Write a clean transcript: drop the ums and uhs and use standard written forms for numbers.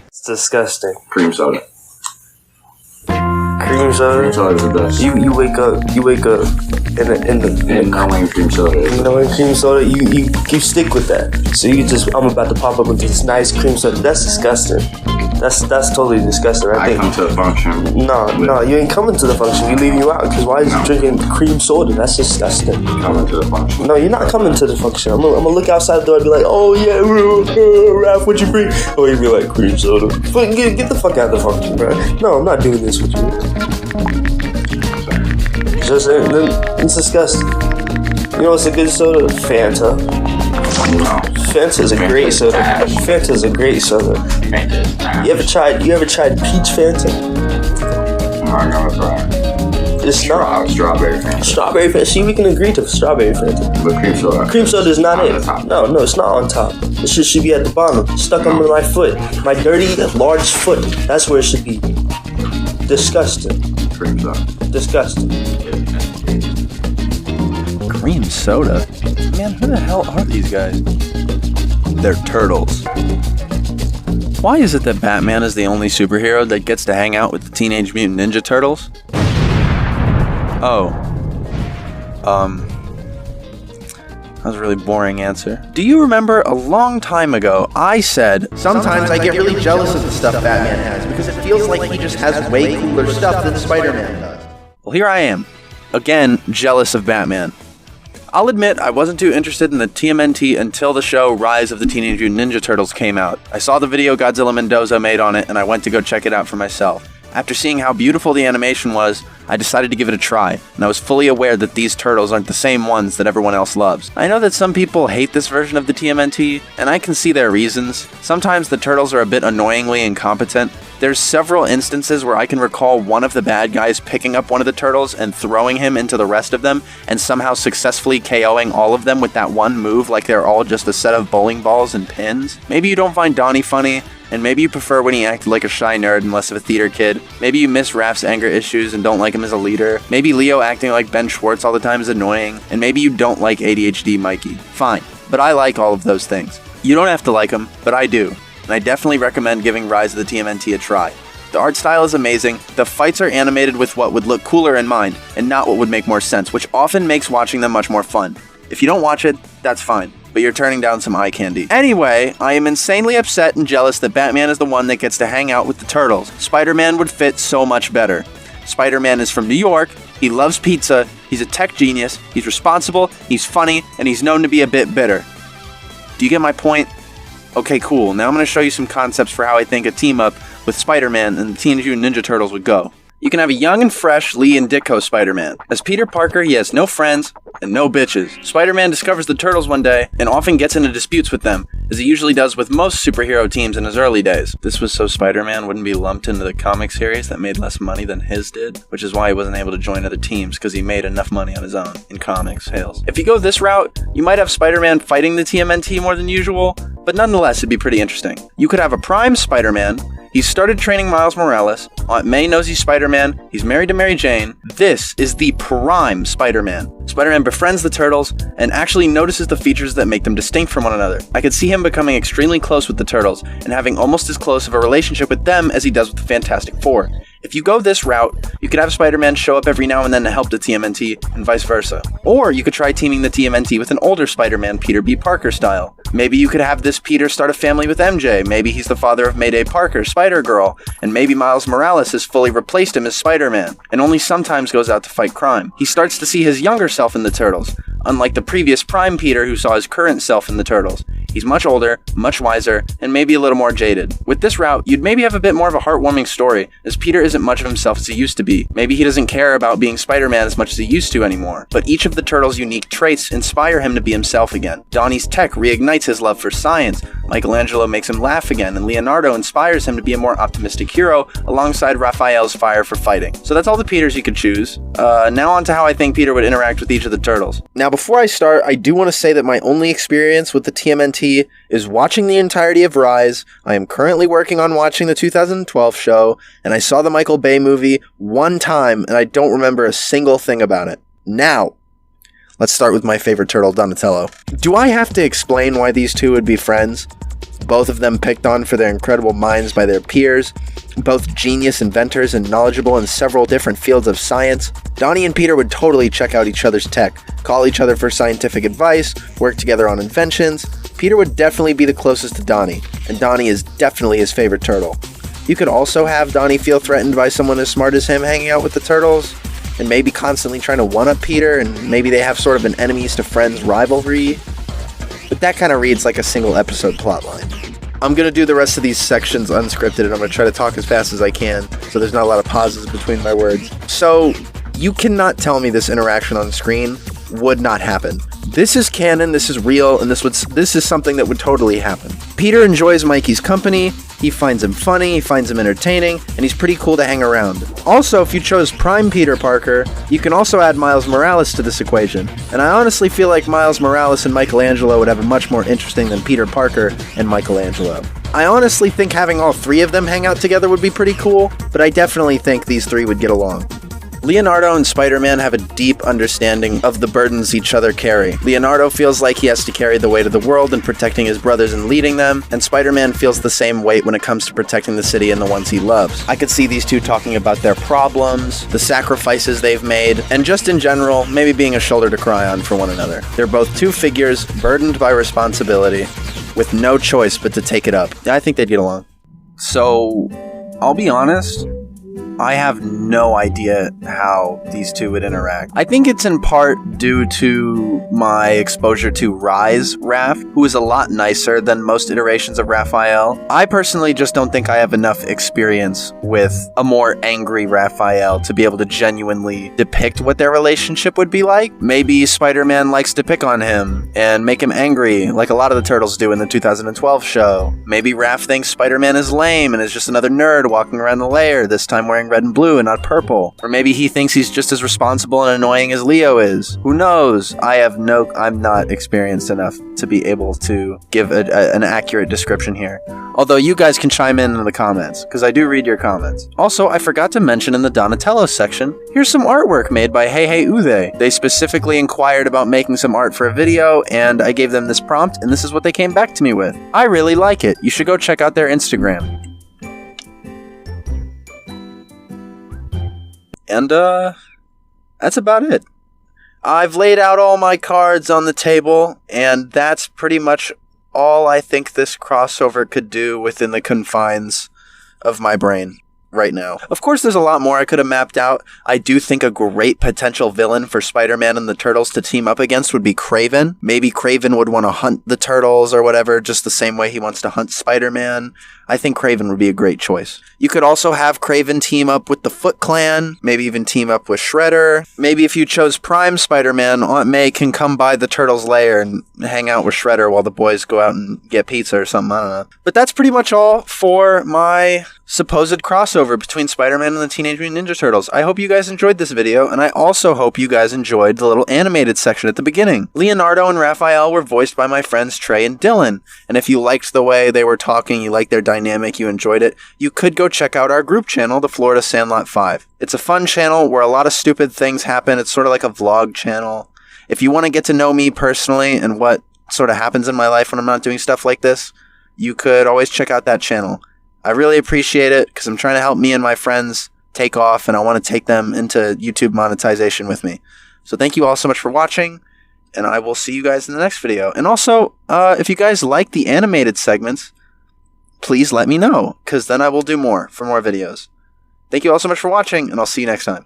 It's disgusting. Cream soda. Cream soda? Cream soda is the best. You wake up And knowing cream soda is knowing cream soda, you stick with that. So I'm about to pop up with this nice cream soda. That's disgusting. That's totally disgusting. I come to the function. No, you ain't coming to the function. We leaving you out because why is you drinking cream soda? That's disgusting. Coming to the function. No, you're not coming to the function. I'm gonna look outside the door and be like, oh yeah, Raph, what'd you bring? Oh, you'd be like, cream soda. Get the fuck out of the function, bro. No, I'm not doing this with you. It's disgusting. You know what's a good soda? Fanta. No. Fanta is a great soda. Fanta is a great soda. Fanta is trash. You ever tried peach Fanta? I'm not gonna try. It's not. Strawberry Fanta. Strawberry Fanta. See, we can agree to strawberry Fanta. But cream soda. Cream soda is not it. Top. No, it's not on top. It should be at the bottom. Stuck under my foot. My dirty, large foot. That's where it should be. Disgusting. Cream soda. Disgusting. Cream soda? Man, who the hell are these guys? They're turtles. Why is it that Batman is the only superhero that gets to hang out with the Teenage Mutant Ninja Turtles? Oh. That was a really boring answer. Do you remember a long time ago, I said, Sometimes I get really jealous of the stuff Batman has because it feels like he just has way cooler stuff than Spider-Man does. well, here I am, again, jealous of Batman. I'll admit I wasn't too interested in the TMNT until the show Rise of the Teenage Mutant Ninja Turtles came out. I saw the video Godzilla Mendoza made on it and I went to go check it out for myself. After seeing how beautiful the animation was, I decided to give it a try, and I was fully aware that these turtles aren't the same ones that everyone else loves. I know that some people hate this version of the TMNT, and I can see their reasons. Sometimes the turtles are a bit annoyingly incompetent. There's several instances where I can recall one of the bad guys picking up one of the turtles and throwing him into the rest of them, and somehow successfully KOing all of them with that one move like they're all just a set of bowling balls and pins. Maybe you don't find Donnie funny, and maybe you prefer when he acted like a shy nerd and less of a theater kid. Maybe you miss Raph's anger issues and don't like him as a leader. Maybe Leo acting like Ben Schwartz all the time is annoying. And maybe you don't like ADHD Mikey. Fine, but I like all of those things. You don't have to like them, but I do. And I definitely recommend giving Rise of the TMNT a try. The art style is amazing, the fights are animated with what would look cooler in mind, and not what would make more sense, which often makes watching them much more fun. If you don't watch it, that's fine, but you're turning down some eye candy. Anyway, I am insanely upset and jealous that Batman is the one that gets to hang out with the turtles. Spider-Man would fit so much better. Spider-Man is from New York, he loves pizza, he's a tech genius, he's responsible, he's funny, and he's known to be a bit bitter. Do you get my point? Okay, cool. Now I'm going to show you some concepts for how I think a team-up with Spider-Man and the Teenage Mutant Ninja Turtles would go. You can have a young and fresh Lee and Ditko Spider-Man. As Peter Parker, he has no friends and no bitches. Spider-Man discovers the Turtles one day and often gets into disputes with them, as he usually does with most superhero teams in his early days. This was so Spider-Man wouldn't be lumped into the comic series that made less money than his did, which is why he wasn't able to join other teams because he made enough money on his own in comics sales. If you go this route, you might have Spider-Man fighting the TMNT more than usual, but nonetheless it'd be pretty interesting. You could have a prime Spider-Man. He's started training Miles Morales. Aunt May knows he's Spider-Man. He's married to Mary Jane. This is the prime Spider-Man. Spider-Man befriends the Turtles and actually notices the features that make them distinct from one another. I could see him becoming extremely close with the Turtles and having almost as close of a relationship with them as he does with the Fantastic Four. If you go this route, you could have Spider-Man show up every now and then to help the TMNT, and vice versa. Or you could try teaming the TMNT with an older Spider-Man, Peter B. Parker style. Maybe you could have this Peter start a family with MJ, maybe he's the father of Mayday Parker, Spider-Girl, and maybe Miles Morales has fully replaced him as Spider-Man, and only sometimes goes out to fight crime. He starts to see his younger self in the Turtles, unlike the previous Prime Peter who saw his current self in the Turtles. He's much older, much wiser, and maybe a little more jaded. With this route, you'd maybe have a bit more of a heartwarming story, as Peter isn't much of himself as he used to be. Maybe he doesn't care about being Spider-Man as much as he used to anymore, but each of the Turtles' unique traits inspire him to be himself again. Donnie's tech reignites his love for science, Michelangelo makes him laugh again, and Leonardo inspires him to be a more optimistic hero, alongside Raphael's fire for fighting. So that's all the Peters you could choose. Now on to how I think Peter would interact with each of the Turtles. Now, before I start, I do want to say that my only experience with the TMNT is watching the entirety of Rise. I am currently working on watching the 2012 show, and I saw the Michael Bay movie one time, and I don't remember a single thing about it. Now, let's start with my favorite turtle, Donatello. Do I have to explain why these two would be friends? Both of them picked on for their incredible minds by their peers, both genius inventors and knowledgeable in several different fields of science. Donnie and Peter would totally check out each other's tech, call each other for scientific advice, work together on inventions. Peter would definitely be the closest to Donnie, and Donnie is definitely his favorite turtle. You could also have Donnie feel threatened by someone as smart as him hanging out with the turtles, and maybe constantly trying to one-up Peter, and maybe they have sort of an enemies to friends rivalry. But that kind of reads like a single episode plotline. I'm going to do the rest of these sections unscripted, and I'm going to try to talk as fast as I can, so there's not a lot of pauses between my words. So, you cannot tell me this interaction on screen would not happen. This is canon, this is real, and this is something that would totally happen. Peter enjoys Mikey's company, he finds him funny, he finds him entertaining, and he's pretty cool to hang around. Also, if you chose Prime Peter Parker, you can also add Miles Morales to this equation, and I honestly feel like Miles Morales and Michelangelo would have a much more interesting than Peter Parker and Michelangelo. I honestly think having all three of them hang out together would be pretty cool, but I definitely think these three would get along. Leonardo and Spider-Man have a deep understanding of the burdens each other carry. Leonardo feels like he has to carry the weight of the world in protecting his brothers and leading them, and Spider-Man feels the same weight when it comes to protecting the city and the ones he loves. I could see these two talking about their problems, the sacrifices they've made, and just in general, maybe being a shoulder to cry on for one another. They're both two figures burdened by responsibility, with no choice but to take it up. I think they'd get along. So, I'll be honest, I have no idea how these two would interact. I think it's in part due to my exposure to Rise Raph, who is a lot nicer than most iterations of Raphael. I personally just don't think I have enough experience with a more angry Raphael to be able to genuinely depict what their relationship would be like. Maybe Spider-Man likes to pick on him and make him angry, like a lot of the Turtles do in the 2012 show. Maybe Raph thinks Spider-Man is lame and is just another nerd walking around the lair, this time wearing red and blue and not purple. Or maybe he thinks he's just as responsible and annoying as Leo is. Who knows? I'm not experienced enough to be able to give an accurate description here. Although you guys can chime in the comments, because I do read your comments. Also, I forgot to mention in the Donatello section, here's some artwork made by Hey Hey Ude. They specifically inquired about making some art for a video, and I gave them this prompt, and this is what they came back to me with. I really like it. You should go check out their Instagram. And, that's about it. I've laid out all my cards on the table, and that's pretty much all I think this crossover could do within the confines of my brain right now. Of course, there's a lot more I could have mapped out. I do think a great potential villain for Spider-Man and the Turtles to team up against would be Kraven. Maybe Kraven would want to hunt the Turtles or whatever, just the same way he wants to hunt Spider-Man. I think Kraven would be a great choice. You could also have Kraven team up with the Foot Clan, maybe even team up with Shredder. Maybe if you chose Prime Spider-Man, Aunt May can come by the Turtles' lair and hang out with Shredder while the boys go out and get pizza or something, I don't know. But that's pretty much all for my supposed crossover between Spider-Man and the Teenage Mutant Ninja Turtles. I hope you guys enjoyed this video, and I also hope you guys enjoyed the little animated section at the beginning. Leonardo and Raphael were voiced by my friends Trey and Dylan, and if you liked the way they were talking, you liked their dynamic, you enjoyed it, you could go check out our group channel, the Florida Sandlot 5. It's a fun channel where a lot of stupid things happen. It's sort of like a vlog channel. If you want to get to know me personally and what sort of happens in my life when I'm not doing stuff like this, you could always check out that channel. I really appreciate it because I'm trying to help me and my friends take off, and I want to take them into YouTube monetization with me. So thank you all so much for watching, and I will see you guys in the next video. And also, if you guys like the animated segments, please let me know, because then I will do more for more videos. Thank you all so much for watching, and I'll see you next time.